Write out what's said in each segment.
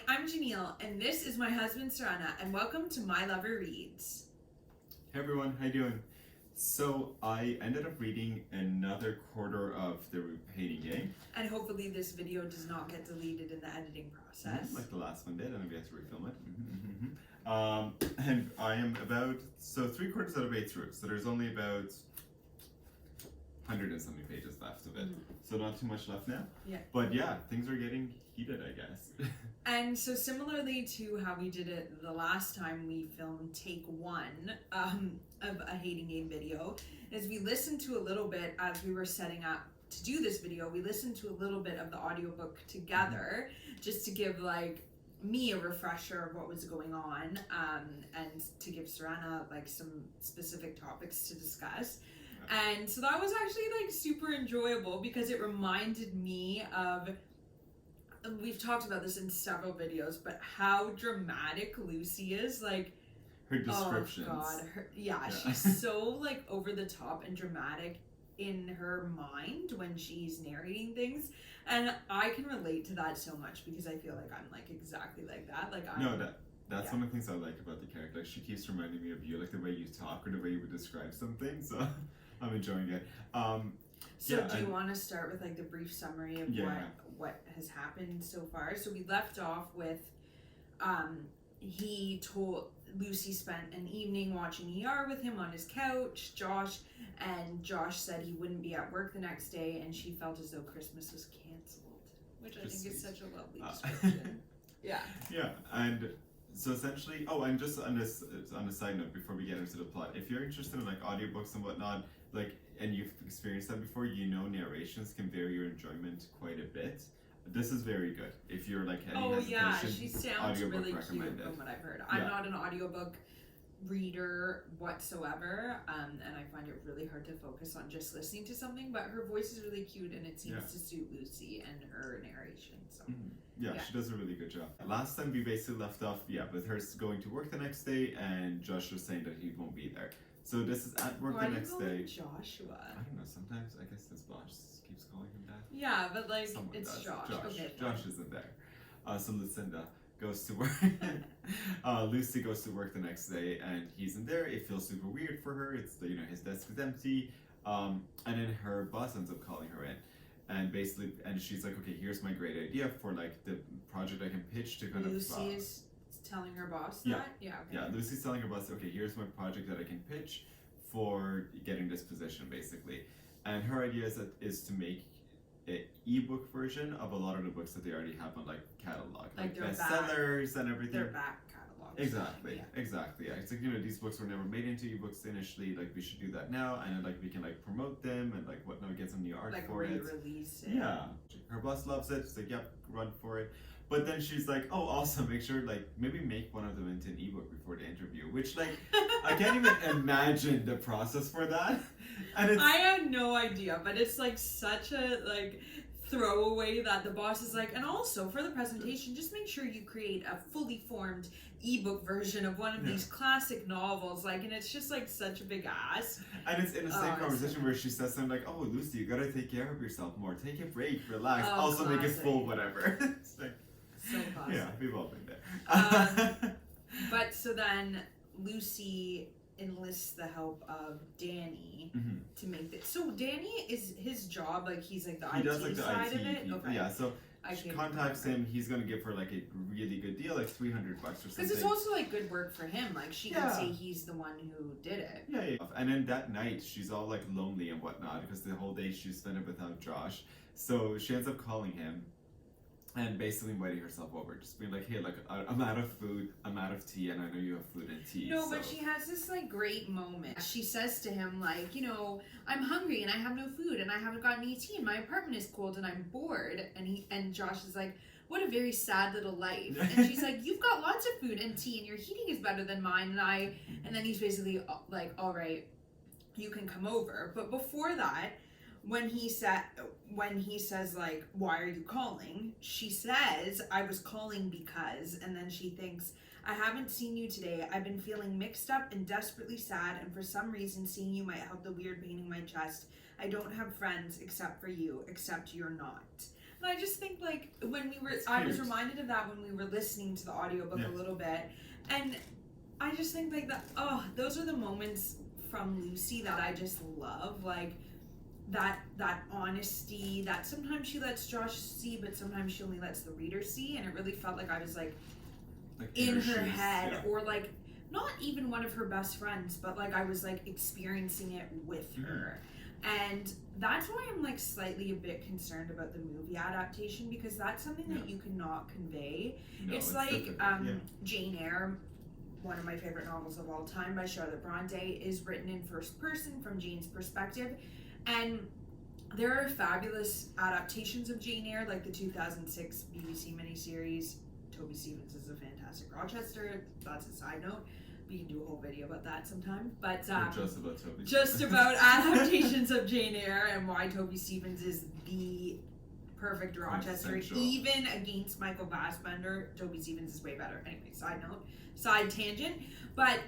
I'm Janille, and this is my husband Sourena, and welcome to My Lover Reads. Hey everyone, how you doing? So I ended up reading another quarter of The Hating Game. And hopefully this video does not get deleted in the editing process. Like the last one did, and we have to refilm it. And I am about, 3/4 out of 8 through. So there's only about 100 and something pages left of it. So not too much left now. Yeah. But yeah, things are getting heated, I guess. And so similarly to how we did it the last time we filmed take 1 of a Hating Game video, is we listened to a little bit as we were setting up to do this video. We listened to a little bit of the audiobook together just to give like me a refresher of what was going on and to give Sourena like some specific topics to discuss. And so that was actually like super enjoyable because it reminded me of, we've talked about this in several videos, but how dramatic Lucy is. Like her descriptions. Oh god, she's so like over the top and dramatic in her mind when she's narrating things, and I can relate to that so much because I feel like I'm like exactly like that. Like That's one of the things I like about the character. Like, she keeps reminding me of you, like the way you talk or the way you would describe something. So I'm enjoying it. So do you want to start with like the brief summary of what has happened so far? So we left off with he told Lucy spent an evening watching ER with him on his couch, and Josh said he wouldn't be at work the next day, and she felt as though Christmas was canceled, which I think is such a lovely description. Yeah, and so essentially, and just on a side note before we get into the plot, if you're interested in like audiobooks and whatnot, like, and you've experienced that before, you know narrations can vary your enjoyment quite a bit. This is very good. If you're like any hesitation, she sounds really cute from what I've heard. I'm not an audiobook reader whatsoever, and I find it really hard to focus on just listening to something, but her voice is really cute and it seems to suit Lucy and her narration. So she does a really good job. Last time we basically left off with her going to work the next day, and Josh was saying that he won't be there. So this is at work the next day. Joshua? I don't know, sometimes I guess his boss keeps calling him that. Yeah, but like Someone it's does. Josh. Okay, Josh isn't there. So Lucinda goes to work. Lucy goes to work the next day, and he's in there. It feels super weird for her. It's his desk is empty, and then her boss ends up calling her in, and she's like, okay, here's my great idea for like the project I can pitch to kind Lucy is telling her boss that? Yeah, Lucy's telling her boss, okay, here's my project that I can pitch for getting this position, basically. And her idea is to make an ebook version of a lot of the books that they already have on like catalog, like bestsellers and everything. Their back catalogs. Exactly. Yeah. It's like, these books were never made into ebooks initially. Like, we should do that now, and like we can like promote them and like whatnot, get some new art for it. Like re-release it. Yeah. Her boss loves it. She's like, yep, run for it. But then she's like, oh, also make sure, like, maybe make one of them into an ebook before the interview, which, like, I can't even imagine the process for that. And I had no idea, but it's, like, such a, like, throwaway that the boss is like, and also for the presentation, just make sure you create a fully formed ebook version of one of these classic novels, like, and it's just like such a big ask. And it's in the same conversation where she says something like, oh, Lucy, you gotta take care of yourself more, take a break, relax, also make it full, whatever. It's like, so classic. Yeah, we've all been there. But so then Lucy enlists the help of Danny to make this. So Danny is his job, like he's like the IT side of it. Okay. Yeah, so she contacts him. He's gonna give her like a really good deal, like $300 or something. Because it's also like good work for him. Like she can say he's the one who did it. Yeah. And then that night she's all like lonely and whatnot because the whole day she spent it without Josh. So she ends up calling him and basically inviting herself over, just being like, hey, like, I'm out of food, I'm out of tea, and I know you have food and tea. No, but she has this, like, great moment. She says to him, like, I'm hungry, and I have no food, and I haven't gotten any tea, and my apartment is cold, and I'm bored. And Josh is like, what a very sad little life. And she's like, you've got lots of food and tea, and your heating is better than mine, and then he's basically like, all right, you can come over. But before that, when he says like, why are you calling? She says, I was calling because, and then she thinks, I haven't seen you today. I've been feeling mixed up and desperately sad, and for some reason seeing you might help the weird pain in my chest. I don't have friends except for you, except you're not. And I just think like when we were, It's I was cute. reminded of that when we were listening to the audiobook Yeah. a little bit, and I just think like that. Oh, those are the moments from Lucy that I just love, like that honesty that sometimes she lets Josh see, but sometimes she only lets the reader see, and it really felt like I was like in her shoes, head, yeah. or like not even one of her best friends, but like I was like experiencing it with her. And that's why I'm like slightly a bit concerned about the movie adaptation, because that's something that you cannot convey. No, it's like different. Jane Eyre, one of my favorite novels of all time by Charlotte Bronte, is written in first person from Jane's perspective, and there are fabulous adaptations of Jane Eyre, like the 2006 BBC miniseries. Toby Stephens is a fantastic Rochester. That's a side note. We can do a whole video about that sometime. But just about Toby. just about adaptations of Jane Eyre and why Toby Stephens is the perfect Rochester. Even against Michael Fassbender, Toby Stephens is way better. Anyway, side note, side tangent. But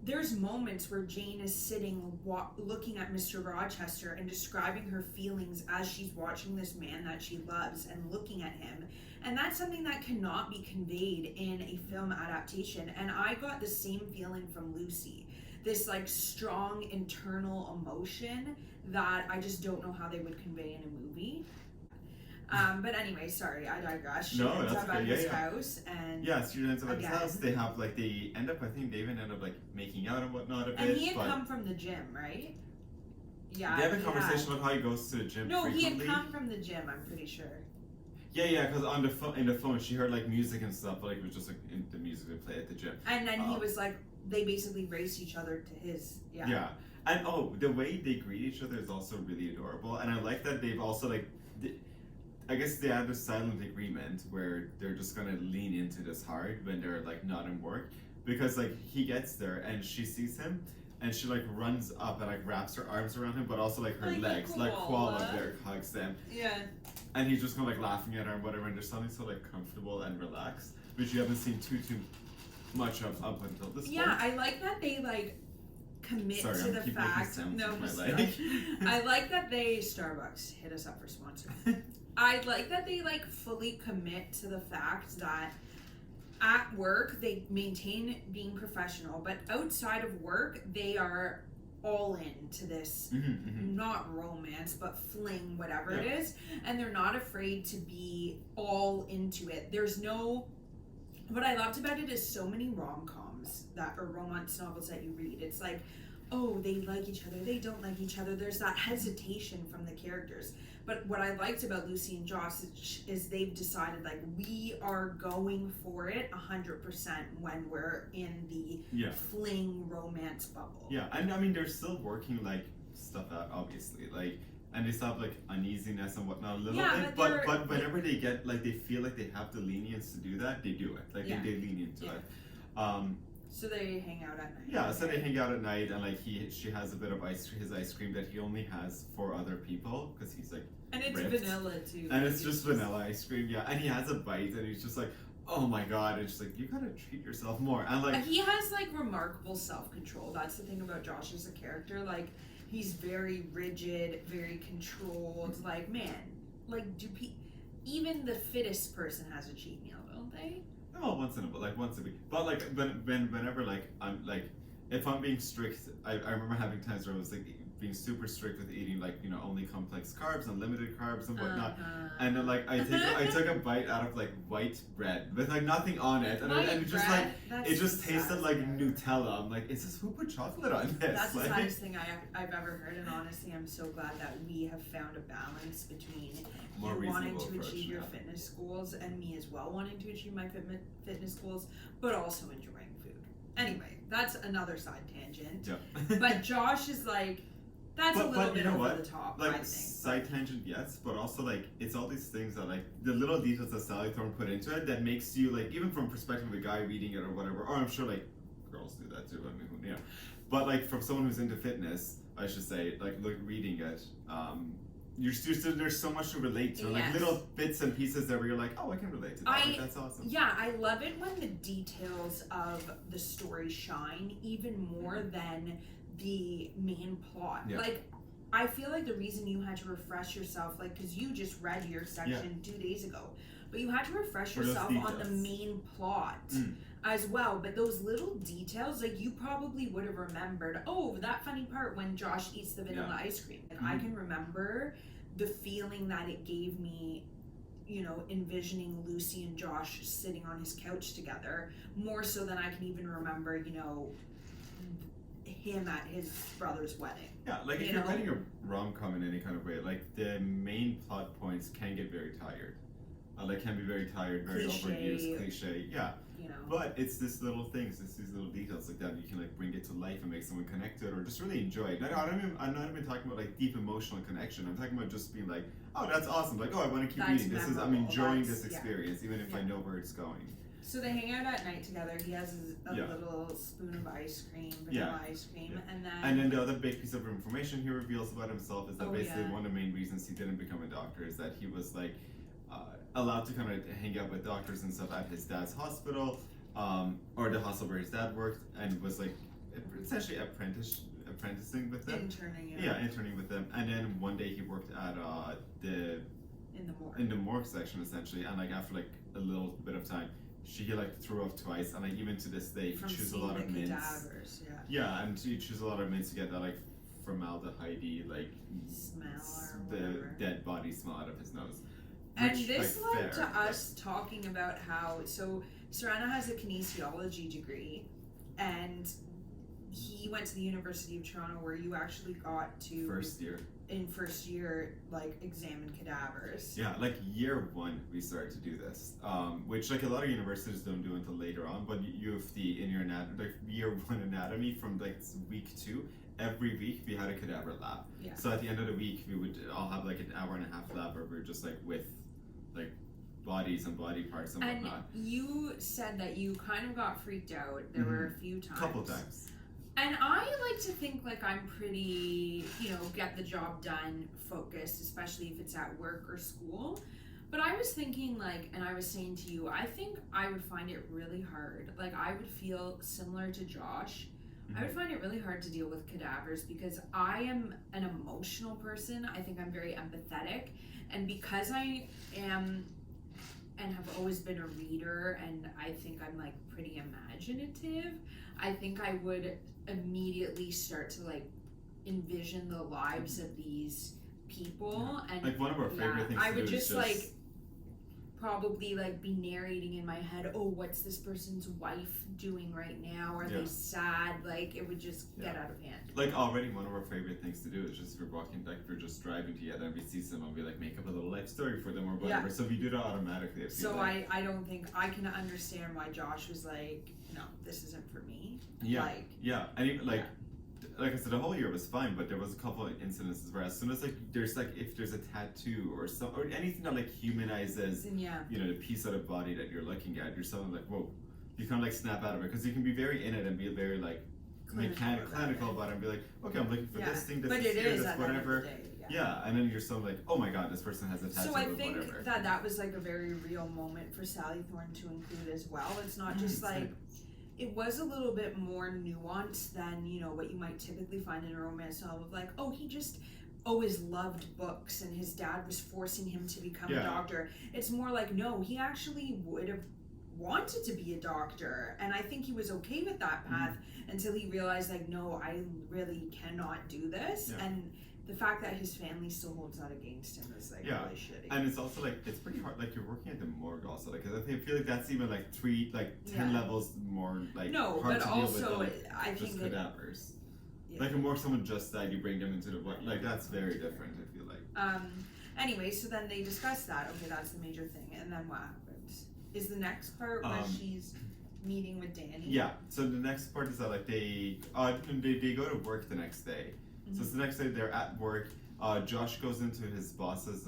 there's moments where Jane is sitting looking at Mr. Rochester and describing her feelings as she's watching this man that she loves and looking at him. And that's something that cannot be conveyed in a film adaptation. And I got the same feeling from Lucy. This like strong internal emotion that I just don't know how they would convey in a movie. But anyway, sorry, I digress. She ends up at his house, and she ends up at his house. They have like they end up. I think they even end up like making out and whatnot a bit. And he had come from the gym, right? Yeah. They have a conversation about how he goes to the gym. No, frequently. he had come from the gym. I'm pretty sure. Yeah, because on in the phone she heard like music and stuff, but like it was just like the music they play at the gym. And then he was like, they basically raced each other to his. Yeah, and the way they greet each other is also really adorable, and I like that they've also like. I guess they have a silent agreement where they're just gonna lean into this hard when they're like not in work, because like he gets there and she sees him and she like runs up and like wraps her arms around him, but also like her legs, like koala there, hugs them. Yeah. And he's just kind of like laughing at her and whatever, and there's something so like comfortable and relaxed, which you haven't seen too much of up until this point. Yeah, I like that they like commit to the fact. No, I like that they Starbucks hit us up for sponsor. I like that they like fully commit to the fact that at work they maintain being professional, but outside of work they are all into this not romance but fling, whatever it is, and they're not afraid to be all into it. There's no, what I loved about it is so many rom-coms that or romance novels that you read, it's like, oh, they like each other, they don't like each other, there's that hesitation from the characters. But what I liked about Lucy and Josh is they've decided like we are going for it 100% when we're in the fling romance bubble. Yeah, and I mean they're still working like stuff out, obviously, like, and they still have like uneasiness and whatnot a little bit. But whenever they get like they feel like they have the lenience to do that, they do it. Like they lean into it. So they hang out at night. Yeah, so they hang out at night, and like she has a bit of his ice cream that he only has for other people because he's like. And it's ripped. vanilla too. And it's just vanilla ice cream, and he has a bite, and he's just like, oh my god, and just like, you gotta treat yourself more. And like he has like remarkable self-control. That's the thing about Josh as a character. Like he's very rigid, very controlled. Like man, like even the fittest person has a cheat meal, don't they? Oh, once a week. But like whenever like I'm like, if I'm being strict, I remember having times where I was like being super strict with eating like, you know, only complex carbs and limited carbs and whatnot. And then like I took a bite out of like white bread with like nothing on it, and it just like it just tasted like Nutella. I'm like, is this who put chocolate on this? That's like, the saddest thing I've ever heard, and honestly I'm so glad that we have found a balance between you wanting to achieve your fitness goals and me as well wanting to achieve my fitness goals, but also enjoying food. Anyway, that's another side tangent. Yeah. But Josh is like, that's a little bit over the top, like, I think. Side tangent, yes, but also like it's all these things that like the little details that Sally Thorne put into it that makes you like, even from perspective of a guy reading it or whatever, or I'm sure like girls do that too. I mean, you know, but like from someone who's into fitness, I should say, like reading it, there's so much to relate to, like little bits and pieces that where you're like, oh, I can relate to that. Like, that's awesome. Yeah, I love it when the details of the story shine even more than the main plot. Yeah. Like, I feel like the reason you had to refresh yourself, like, because you just read your section 2 days ago, but you had to refresh yourself on the main plot as well. But those little details, like, you probably would have remembered, oh, that funny part when Josh eats the vanilla ice cream. Like, I can remember the feeling that it gave me, you know, envisioning Lucy and Josh sitting on his couch together, more so than I can even remember, you know, him at his brother's wedding. Yeah, like if you're writing a rom-com in any kind of way, like the main plot points can get very tired. Like can be very tired, very overused, cliche. Yeah. You know. But it's this little things, it's these little details like that you can like bring it to life and make someone connect to it or just really enjoy it. I'm not even talking about like deep emotional connection. I'm talking about just being like, oh, that's awesome. Like, oh, I want to keep reading. I'm enjoying this experience, even if I know where it's going. So they hang out at night together. He has a little spoon of ice cream, vanilla ice cream, and then the other big piece of information he reveals about himself is that basically one of the main reasons he didn't become a doctor is that he was like allowed to kind of hang out with doctors and stuff at his dad's hospital, or the hospital where his dad worked, and was like essentially apprenticing with them. Interning with them. And then one day he worked at in the morgue section essentially, and like after like a little bit of time, she like threw up twice, and like even to this day he chews a lot of mints. And he chews a lot of mints to get that like formaldehyde like smell or the whatever. Dead body smell out of his nose. And this led to us talking about how, so Sourena has a kinesiology degree, and he went to the University of Toronto where you actually got to first year like examine cadavers. Yeah, like year 1 we started to do this, which like a lot of universities don't do until later on. But U of T in your like year 1 anatomy from like week 2, every week we had a cadaver lab. Yeah. So at the end of the week we would all have like an hour and a half lab where we were just like with like bodies and body parts and whatnot. You said that you kind of got freaked out. There were a few times. Couple times. And I like to think like I'm pretty, you know, get the job done focused, especially if it's at work or school. But I was thinking like, and I was saying to you, I think I would find it really hard. Like I would feel similar to Josh. I would find it really hard to deal with cadavers because I am an emotional person. I think I'm very empathetic. And because I am and have always been a reader, and I think I'm like pretty imaginative, I think I would immediately start to like envision the lives of these people. And like one of our favorite things I would just like probably like be narrating in my head, oh, what's this person's wife doing right now? Are they sad? Like it would just get out of hand. Like already one of our favorite things to do is just if we're walking, like if we're just driving together and we see someone, we like make up a little life story for them or whatever. So we do that automatically. So like. I don't think I can understand why Josh was like, no, this isn't for me. And even like I said, the whole year was fine, but there was a couple of incidences where as soon as like there's like if there's a tattoo or anything that like humanizes you know the piece of the body that you're looking at, you're suddenly like, whoa, you kind of like snap out of it because you can be very in it and be very like clinical about it and be like, okay, I'm looking for this thing, this is here, this whatever. And then you're so like, oh my god, this person has a tattoo. So I think that was like a very real moment for Sally Thorne to include as well. It's not just like. It was a little bit more nuanced than, you know, what you might typically find in a romance novel of like, oh, he just always loved books and his dad was forcing him to become a doctor. It's more like, no, he actually would have wanted to be a doctor, and I think he was okay with that path until he realized like, no, I really cannot do this. And the fact that his family still holds that against him is like really shitty. And it's also like it's pretty hard. Like you're working at the morgue also. Like I feel like that's even like 10 levels more like hard but to also deal with. I just think cadavers. Like a more someone just died, you bring them into the like that's very different. I feel like. Anyway, so then they discuss that. Okay, that's the major thing, and then what happens? Is the next part where she's meeting with Danny? Yeah. So the next part is that like they go to work the next day. So it's the next day they're at work. Josh goes into his boss's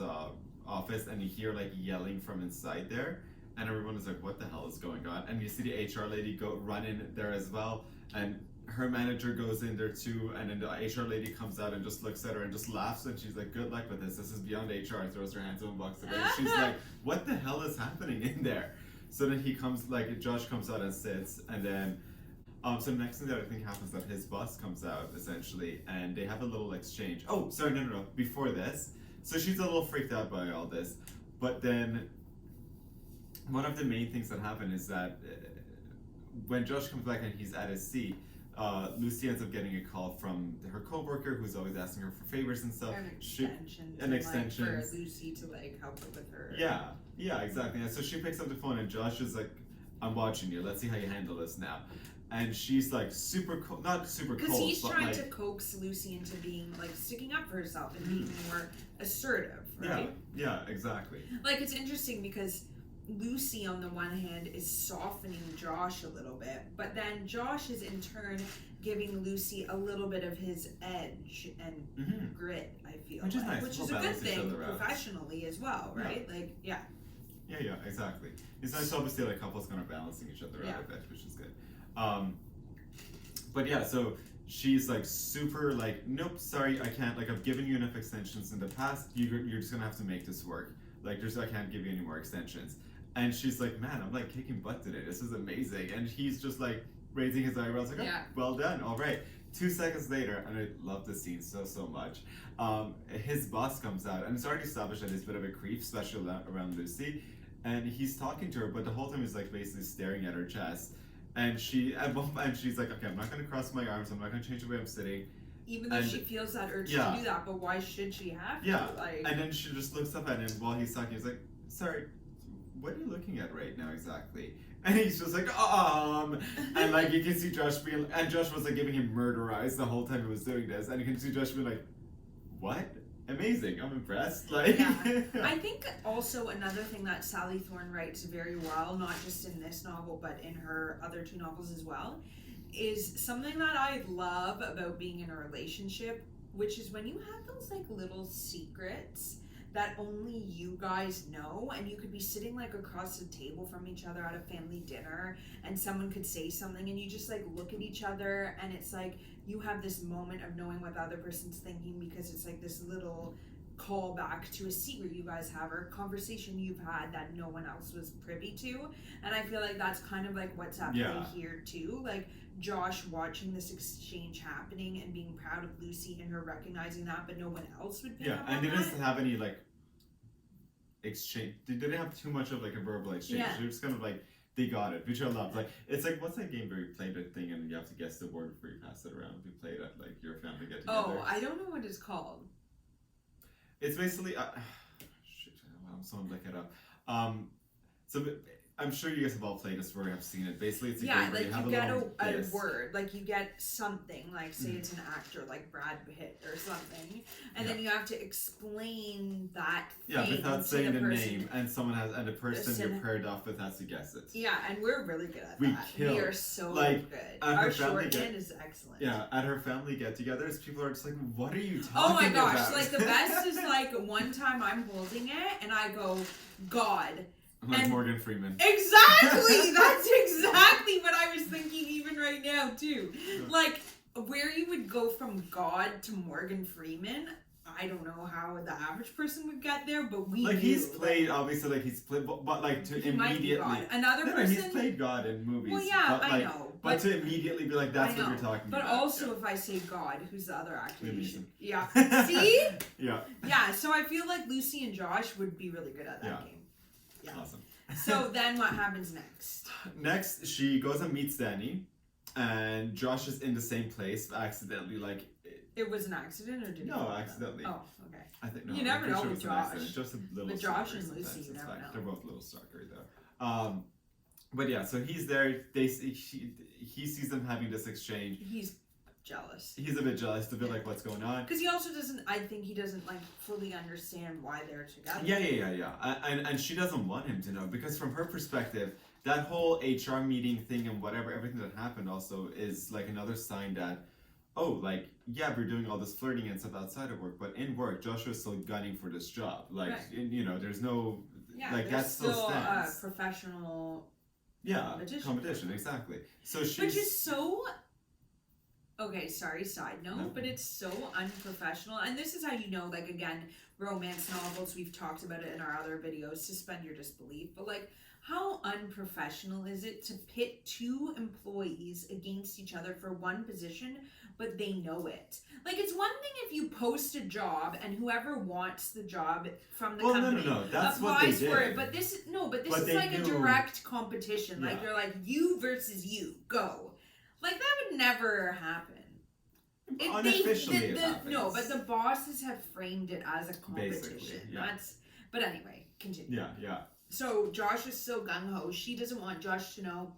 office and you hear like yelling from inside there, and everyone is like, "What the hell is going on?" And you see the HR lady run in there as well, and her manager goes in there too. And then the HR lady comes out and just looks at her and just laughs, and she's like, "Good luck with this. This is beyond HR." And throws her hands up and walks away. She's like, "What the hell is happening in there?" So then Josh comes out and sits, and then So the next thing that I think happens is that his boss comes out essentially, and they have a little exchange. Oh, sorry, no. Before this, so she's a little freaked out by all this, but then one of the main things that happen is that when Josh comes back and he's at his seat, Lucy ends up getting a call from her coworker who's always asking her for favors and stuff. An extension. For Lucy to like help her with her. Yeah, exactly. And so she picks up the phone and Josh is like, "I'm watching you. Let's see how you handle this now." And she's like super cold, not super cold, because he's trying like, to coax Lucy into being like sticking up for herself and being more assertive, right? Yeah, exactly. Like it's interesting because Lucy on the one hand is softening Josh a little bit, but then Josh is in turn giving Lucy a little bit of his edge and grit, I feel which is nice. Which is a good thing professionally as well, right? Yeah. Yeah, exactly. It's nice obviously like couples kind of balancing each other out a bit, which is good. But yeah, so she's like super like, nope, sorry, I can't, like I've given you enough extensions in the past, you're just gonna have to make this work. Like I can't give you any more extensions. And she's like, man, I'm like kicking butt today, this is amazing. And he's just like raising his eyebrows like, oh, well done, all right. 2 seconds later, and I love this scene so much, his boss comes out, and it's already established that he's a bit of a creep, especially around Lucy, and he's talking to her, but the whole time he's like basically staring at her chest. And she's like, okay, I'm not going to cross my arms, I'm not going to change the way I'm sitting. Even though she feels that urge to do that, but why should she have to? Yeah, like... and then she just looks up at him while he's talking, he's like, sorry, what are you looking at right now exactly? And he's just like, and like you can see Josh being, and Josh was like giving him murder eyes the whole time he was doing this, and you can see Josh being like, what? Amazing, I'm impressed. Like, I think also another thing that Sally Thorne writes very well, not just in this novel but in her other 2 novels as well, is something that I love about being in a relationship, which is when you have those like little secrets that only you guys know, and you could be sitting like across the table from each other at a family dinner and someone could say something and you just like look at each other and it's like you have this moment of knowing what the other person's thinking because it's like this little callback to a secret you guys have or a conversation you've had that no one else was privy to. And I feel like that's kind of like what's happening here too, like Josh watching this exchange happening and being proud of Lucy and her recognizing that, but no one else would pick up on and they that. didn't have any like exchange, they didn't have too much of like a verbal exchange. They're just kind of like, they got it, which I love. Like, it's like, what's that game where you play the thing and you have to guess the word before you pass it around? You play it at like your family get together. Oh, I don't know what it's called. It's basically, someone look it up. So I'm sure you guys have all played this or have seen it. Basically, it's a game where like you have you get a word, like you get something, like say it's an actor like Brad Pitt or something, and then you have to explain that thing without saying the name, and the person you're paired off with has to guess it. Yeah, and we're really good at that. We are so good. Our shorthand is excellent. Yeah, at her family get-togethers, people are just like, "What are you talking about?" Oh my gosh! About? Like the best is like one time I'm holding it and I go, "God." Like Morgan Freeman. Exactly! That's exactly what I was thinking even right now, too. Like, where you would go from God to Morgan Freeman, I don't know how the average person would get there, but we like, he's played, obviously, like, he's played, but like, to he immediately... Might be God. Another person... he's played God in movies. Well, yeah, but, I know. But to immediately be like, that's what you're talking about. But also, if I say God, who's the other actor? Yeah. See? Yeah. Yeah, so I feel like Lucy and Josh would be really good at that game. Yeah. Awesome. So then what happens next? Next, she goes and meets Danny, and Josh is in the same place, accidentally, like... It was an accident, or did No, accidentally. Oh, okay. I think, no, you never know with Josh. Just a little But Josh and Lucy, you never know. They're both a little stalkery, though. But yeah, so he's there, he sees them having this exchange. He's jealous. He's a bit jealous, a bit like, what's going on? Because he also doesn't, I think he doesn't like fully understand why they're together. Yeah. And she doesn't want him to know, because from her perspective, that whole HR meeting thing and whatever, everything that happened also is like another sign that, oh, like, yeah, we're doing all this flirting and stuff outside of work, but in work, Joshua's still gunning for this job. Like, there's no, like, that still stands. Professional competition, exactly. So which is so Okay, sorry, side note, No. but it's so unprofessional. And this is how you know, like, again, romance novels, we've talked about it in our other videos, suspend your disbelief. But, like, how unprofessional is it to pit two employees against each other for one position, but they know it? Like, it's one thing if you post a job and whoever wants the job from the company no. That's what they applies did. for it. But this But is they like a knew- direct competition. Like, Yeah. you're like, you versus you, go. Like, that would never happen. Unofficially, it happens. No, but the bosses have framed it as a competition. Basically, yeah. But anyway, continue. Yeah. So Josh is so gung-ho. She doesn't want Josh to know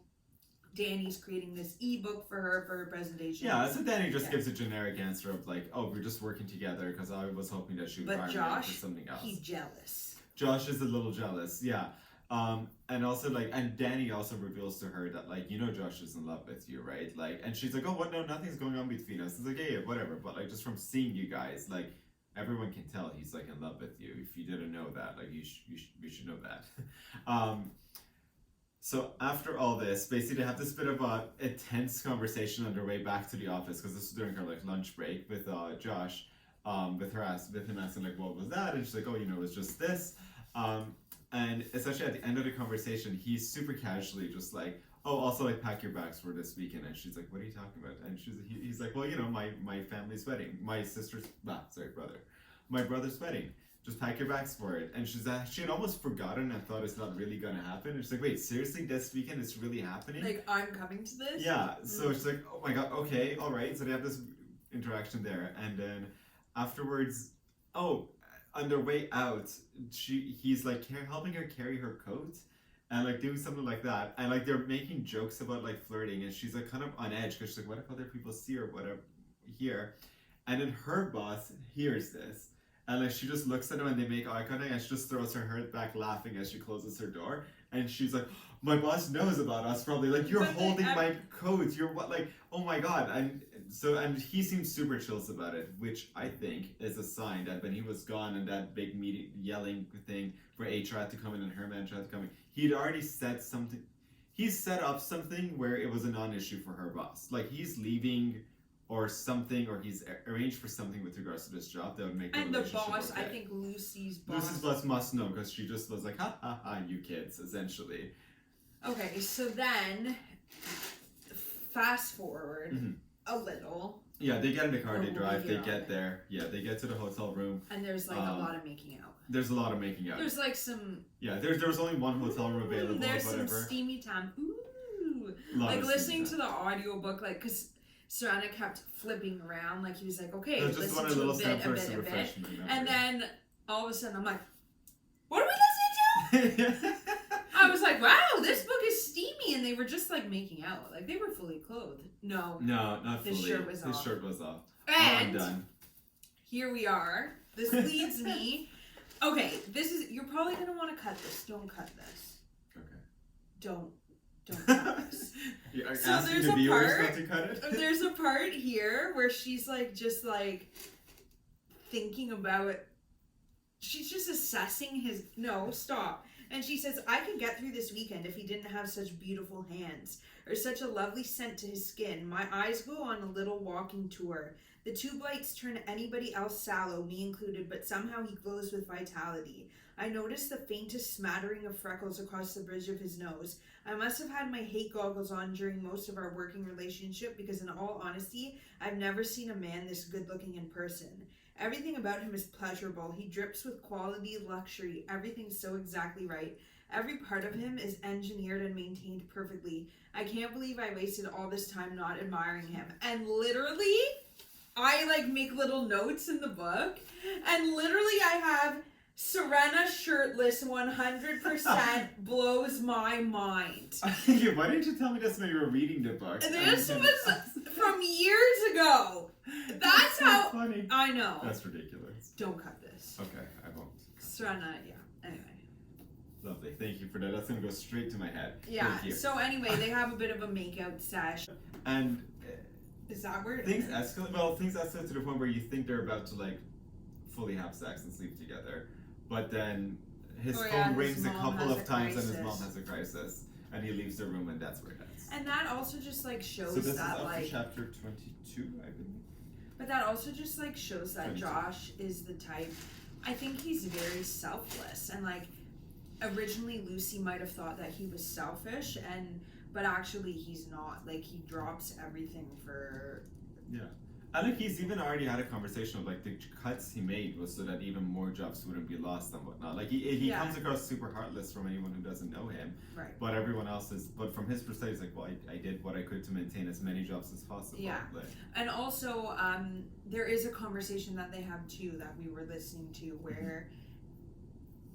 Danny's creating this ebook for her presentation. Yeah, so Danny just gives a generic answer of like, oh, we're just working together because I was hoping that she would But hire me Josh, for something else. he's jealous. Josh is a little jealous, yeah. And also like, and Danny also reveals to her that like, you know, Josh is in love with you, right? Like, and she's like, oh, what? No, nothing's going on between us. It's like, yeah, whatever. But like, just from seeing you guys, like, everyone can tell he's like in love with you. If you didn't know that, like, you should know that. So after all this, basically they have this bit of a tense conversation on their way back to the office because this was during her like lunch break with Josh, with him asking like, what was that? And she's like, oh, you know, it was just this. And essentially at the end of the conversation, he's super casually just like, oh, also like pack your bags for this weekend. And she's like, what are you talking about? And he's like, well, you know, my family's wedding, my brother's wedding. Just pack your bags for it. And she had almost forgotten and thought it's not really gonna happen. And she's like, wait, seriously, this weekend it's really happening? Like, I'm coming to this? Yeah. So she's like, oh my god, okay, all right. So they have this interaction there, and then afterwards, on their way out, he's like helping her carry her coat and like doing something like that, and like they're making jokes about like flirting, and she's like kind of on edge because she's like, what if other people see or whatever here? And then her boss hears this, and like she just looks at him and they make eye contact, and she just throws her head back laughing as she closes her door, and she's like, my boss knows about us probably, like, you're holding my coat, you're what, like, oh my god. And he seems super chills about it, which I think is a sign that when he was gone and that big meeting yelling thing for HR had to come in and her manager had to come in, he'd already said something. He set up something where it was a non-issue for her boss. Like, he's leaving or something, or he's arranged for something with regards to this job that would make the relationship And the boss, okay. I think Lucy's boss must know because she just was like, ha ha ha, you kids, essentially. Okay, so then fast forward a little. Yeah, they get in the car, they drive, they get get there. Yeah, they get to the hotel room. And there's like a lot of making out. There's a lot of making out. There's like some... Yeah, there was only one hotel room available There's or whatever. some steamy time. Ooh. Like listening to the audiobook, like, because Sourena kept flipping around. Like, he was like, okay, just listen one to little a bit. And then all of a sudden I'm like, what are we listening to? I was like, wow, this book is steamy, and they were just like making out, like they were fully clothed. No, not fully. His shirt was off. His shirt was off. And I'm done. Here we are. This leads me. Okay, you're probably gonna want to cut this. Don't cut this. Okay. Don't cut this. You're so asking the viewers not to cut it? There's a part here where she's like just like thinking about it. She's just assessing his. No, stop. And she says, I could get through this weekend if he didn't have such beautiful hands, or such a lovely scent to his skin. My eyes go on a little walking tour. The tube lights turn anybody else sallow, me included, but somehow he glows with vitality. I noticed the faintest smattering of freckles across the bridge of his nose. I must have had my hate goggles on during most of our working relationship, because in all honesty, I've never seen a man this good looking in person. Everything about him is pleasurable. He drips with quality, luxury. Everything's so exactly right. Every part of him is engineered and maintained perfectly. I can't believe I wasted all this time not admiring him. And literally, I like make little notes in the book. And literally I have Sourena shirtless 100% blows my mind. Why didn't you tell me this when you were reading the book? This was from years ago. That's how funny. I know. That's ridiculous. Don't cut this. Okay, I won't. Sourena, yeah. Anyway. Lovely. Thank you for that. That's gonna go straight to my head. Yeah. So anyway, they have a bit of a makeout sesh. And is that where things escalate? Well, things escalate to the point where you think they're about to like fully have sex and sleep together, but then his phone rings a couple of times and his mom has a crisis. and he leaves the room, and that's where it ends. And that also just like shows So this that is up like to chapter 22, I believe. But that also just like shows that 22. Josh is the type. I think he's very selfless, and like originally Lucy might have thought that he was selfish, but actually he's not. Like he drops everything for. Yeah. I think he's even already had a conversation of like the cuts he made was so that even more jobs wouldn't be lost and whatnot. Like he comes across super heartless from anyone who doesn't know him. Right. But everyone else is. But from his perspective, it's like, well, I did what I could to maintain as many jobs as possible. Yeah. Like, And also, there is a conversation that they have too that we were listening to where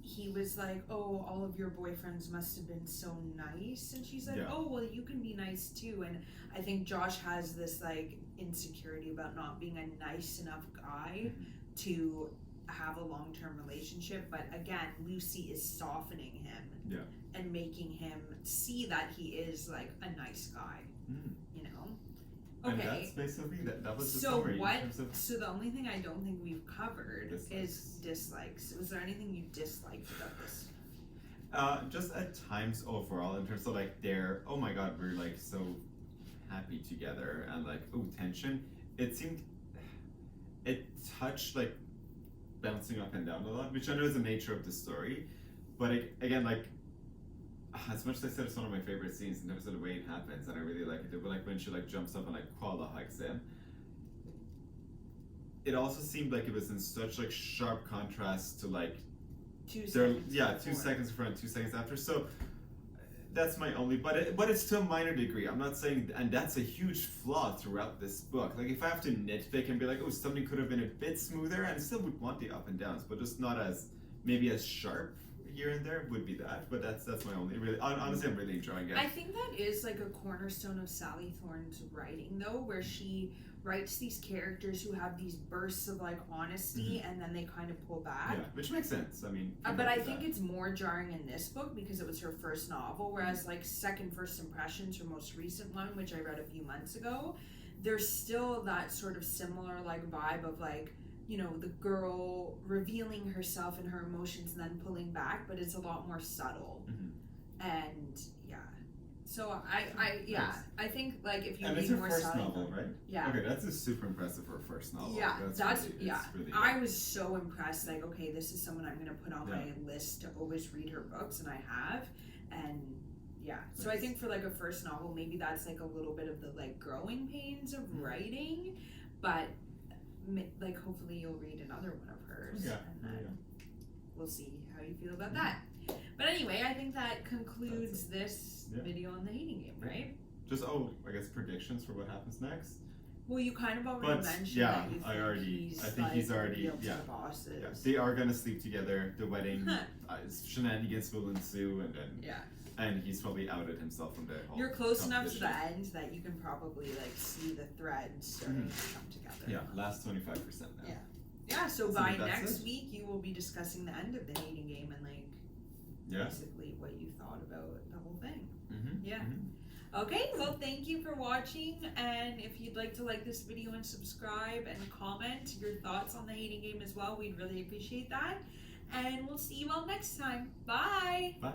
he was like, "Oh, all of your boyfriends must have been so nice," and she's like, "Oh, well, you can be nice too." And I think Josh has this like insecurity about not being a nice enough guy to have a long-term relationship. But again, Lucy is softening him and making him see that he is like a nice guy. You know. And Okay. that's basically that was the So summary. what? In terms of So the only thing I don't think we've covered Dislikes. is dislikes. Was there anything you disliked about this? just at times overall, in terms of like their, oh my god, we're like so happy together, and like, oh, tension. It seemed, it touched like bouncing up and down a lot, which I know is the nature of the story, but again, like, as much as I said it's one of my favorite scenes in terms of the way it happens, and I really like it, but like when she like jumps up and like Koala hugs him, it also seemed like it was in such like sharp contrast to like 2 seconds. 2 seconds in front, 2 seconds after. So that's my only, but it's to a minor degree. I'm not saying, and that's a huge flaw throughout this book. Like if I have to nitpick and be like, oh, something could have been a bit smoother, and still would want the up and downs, but just not as maybe as sharp here and there would be that. But that's my only really. Honestly, I'm really enjoying it. I think that is like a cornerstone of Sally Thorne's writing, though, where she writes these characters who have these bursts of like honesty and then they kind of pull back. Yeah, which makes sense. I mean, but I think it's more jarring in this book because it was her first novel, whereas like First Impressions, her most recent one, which I read a few months ago, there's still that sort of similar like vibe of like, you know, the girl revealing herself and her emotions and then pulling back, but it's a lot more subtle. And yeah. So I think like if you and read it's her more first Sally novel, Thorne, right? yeah. Okay, that's a super impressive for a first novel. Yeah, that's really, really I was so impressed. Like, okay, this is someone I'm gonna put on my list to always read her books, and I have. And yeah, so I think for like a first novel, maybe that's like a little bit of the like growing pains of writing, but like hopefully you'll read another one of hers, and then we'll see how you feel about that. But anyway, I think that concludes this video on the hating game, right? Just I guess predictions for what happens next. Well, you kind of already mentioned that you think he's already to the bosses. Yeah, they are gonna sleep together. The wedding shenanigans will ensue, and then and he's probably outed himself from the whole. You're close enough to the end that you can probably like see the threads starting to come together. Yeah, last 25% now. Yeah. So by next week, you will be discussing the end of the hating game and like basically what you thought about the whole thing. Okay, well, thank you for watching, and if you'd like to like this video and subscribe and comment your thoughts on the hating game as well, we'd really appreciate that. And we'll see you all next time. Bye! Bye!